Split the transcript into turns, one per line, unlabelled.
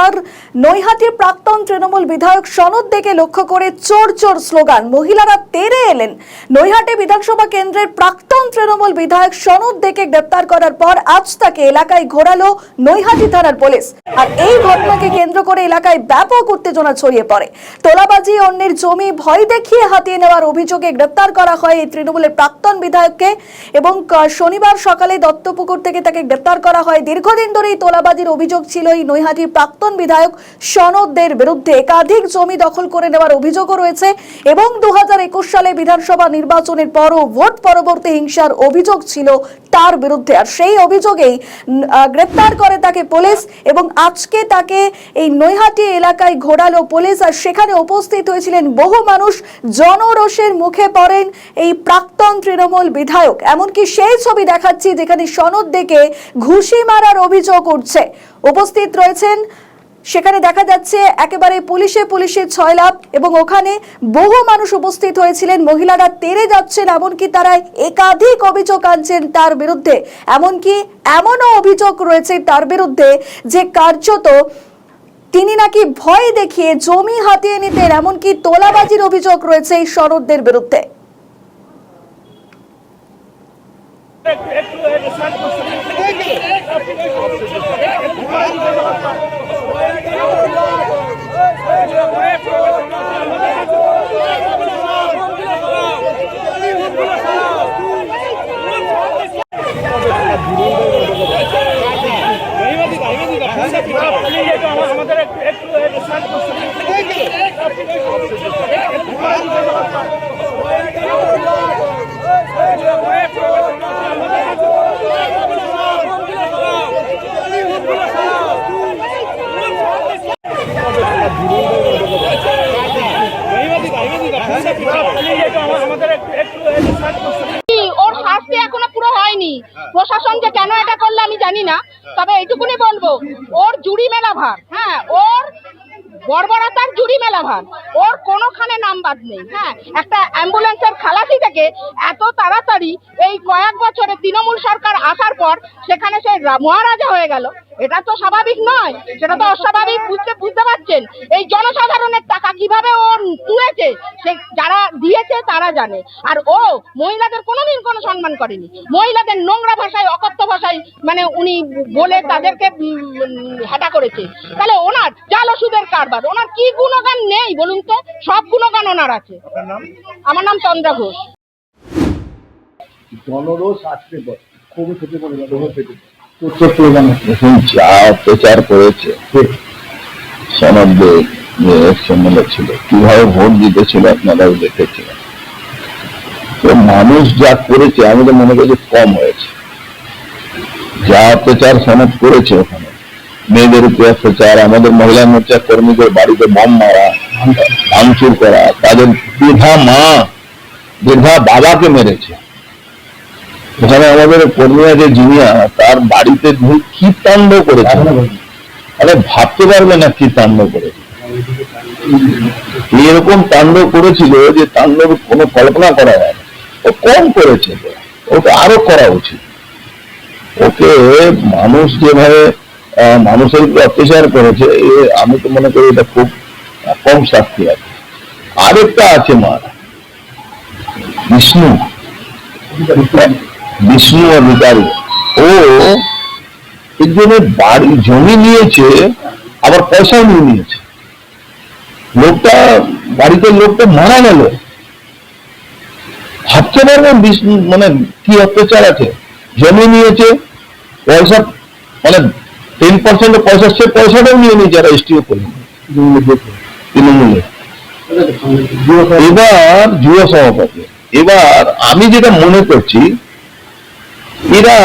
এবার নৈহাটির প্রাক্তন তৃণমূল বিধায়ক সনদ দেকে লক্ষ্য করে চোর চোর স্লোগান। মহিলারা তেড়ে এলেন। নৈহাটি বিধানসভা কেন্দ্রের প্রাক্তন তৃণমূল বিধায়ক সনদ দেকে গ্রেপ্তার করার পর আজ তাকে এলাকায় ঘোরালো নৈহাটি থানার পুলিশ। আর এই ঘটনাকে কেন্দ্র করে এলাকায় ব্যাপক উত্তেজনা ছড়িয়ে পড়ে। তোলাবাজি, অন্যের জমি ভয় দেখিয়ে হাতিয়ে নেওয়ার অভিযোগে গ্রেপ্তার করা হয় এই তৃণমূলের প্রাক্তন বিধায়ককে এবং শনিবার সকালে দত্তপুকুর থেকে তাকে গ্রেপ্তার করা হয়। দীর্ঘদিন ধরেই তোলাবাজির অভিযোগ ছিল এই নৈহাটির প্রাক্তন বিধায়ক সনদের বিরুদ্ধে। একাধিক জমি দখল করে নেওয়ার অভিযোগও রয়েছে এবং 2021 সালে বিধানসভা নির্বাচনের পরও ভোট পরবর্তী হিংসার অভিযোগ ছিল তার বিরুদ্ধে। আর সেই অভিযোগেই গ্রেপ্তার করে তাকে পুলিশ এবং আজকে তাকে এই নৈহাটি এলাকায় ঘোরালো পুলিশ। আর সেখানে উপস্থিত হয়েছিলেন বহু মানুষ। জনরোষের মুখে পড়েন এই প্রাক্তন তৃণমূল বিধায়ক। এমনকি সেই ছবি দেখাচ্ছি যেখানে সনদ দেকে ঘুষি মারার অভিযোগ উঠছে। উপস্থিত রয়েছেন, সেখানে দেখা যাচ্ছে একেবারে পুলিশে ছয়লাভ এবং ওখানে বহু মানুষ উপস্থিত হয়েছিলেন। মহিলারা তেড়ে যাচ্ছেন, এমনকি তারা একাধিক অভিযোগ আনছেন তার বিরুদ্ধে। এমনকি এমনও অভিযোগ রয়েছে তার বিরুদ্ধে যে কার্যত তিনি নাকি ভয় দেখিয়ে জমি হাতিয়ে নিতেন। এমনকি তোলাবাজির অভিযোগ রয়েছে এই সনদদের বিরুদ্ধে।
ওর শাস্তি এখনো পুরো হয়নি। প্রশাসন যে কেন এটা করলো আমি জানি না, তবে এইটুকুনি বলবো ওর জুড়ি মেলা ভার, হ্যাঁ ওর বর্বরতার জুড়ি মেলা ভার, ওর কোনোখানে নাম বাদ নেই। হ্যাঁ, একটা অ্যাম্বুলেন্সের খালাসি থেকে এত তাড়াতাড়ি এই কয়েক বছরে তৃণমূল সরকার আসার পর সেখানে সে মহারাজা হয়ে গেল, এটা তো স্বাভাবিক নয়, সেটা তো অস্বাভাবিক। বুঝতে পারছেন এই জনসাধারণের টাকা কিভাবে ও তুলেছে, সে যারা দিয়েছে তারা জানে। আর ও মহিলাদের কোনোদিন কোনো সম্মান করেনি। মহিলাদের নোংরা ভাষায়, অকথ্য ভাষায় মানে উনি বলে তাদেরকে হেটা করেছে। তাহলে ওনার জাল ওষুধের কারবার, ওনার কি গুণগান নেই বলুন তো? সব গুণগান ওনার আছে। আমার নাম চন্দ্রা ঘোষ।
জনরোষ আসতে পারে, খুবই ক্ষতি করে যা
অত্যাচার করেছে সনদদের সম্মেলন ছিল, কিভাবে ভোট দিতেছিল আপনারাও দেখেছিলেন। তো মানুষ যা করেছে আমি তো মনে করি কম হয়েছে। যা অত্যাচার সনদ করেছে, ওখানে মেয়েদের উপর অত্যাচার, আমাদের মহিলা মোর্চার কর্মীদের বাড়িতে বম মারা, ভাঙচুর করা, তাদের বৃদ্ধা বাবাকে মেরেছে। এখানে আমাদের কর্মীরা যে জিনিয়া, তার বাড়িতে কি তাণ্ডব করেছে, আরে ভাবতে পারবে না কি তাণ্ডব করেছে। এরকম তাণ্ডব করেছিল যে তাণ্ডব কোনো কল্পনা করা যায় না। ও কম করেছে, ওকে আরো করা উচিত। ওকে মানুষ যেভাবে মানুষের উপর অত্যাচার করেছে, আমি তো মনে করি এটা খুব কম শাস্তি আছে। আরেকটা আছে মা বিষ্ণু অধিকারী, ও একজনের বাড়ি জমি নিয়েছে, আবার পয়সাও নিয়ে নিয়েছে। লোকটা বাড়িতে লোকটা মারা গেল। ভাবতে পারবেন বিষ্ণু মানে কি অত্যাচার আছে। জমি নিয়েছে, পয়সা মানে 10% পয়সা, সে পয়সাটাও নিয়ে নিয়েছে যারা এসটিও করে তৃণমূলে। এবার যুব সভাপতি। এবার আমি যেটা মনে করছি, এরা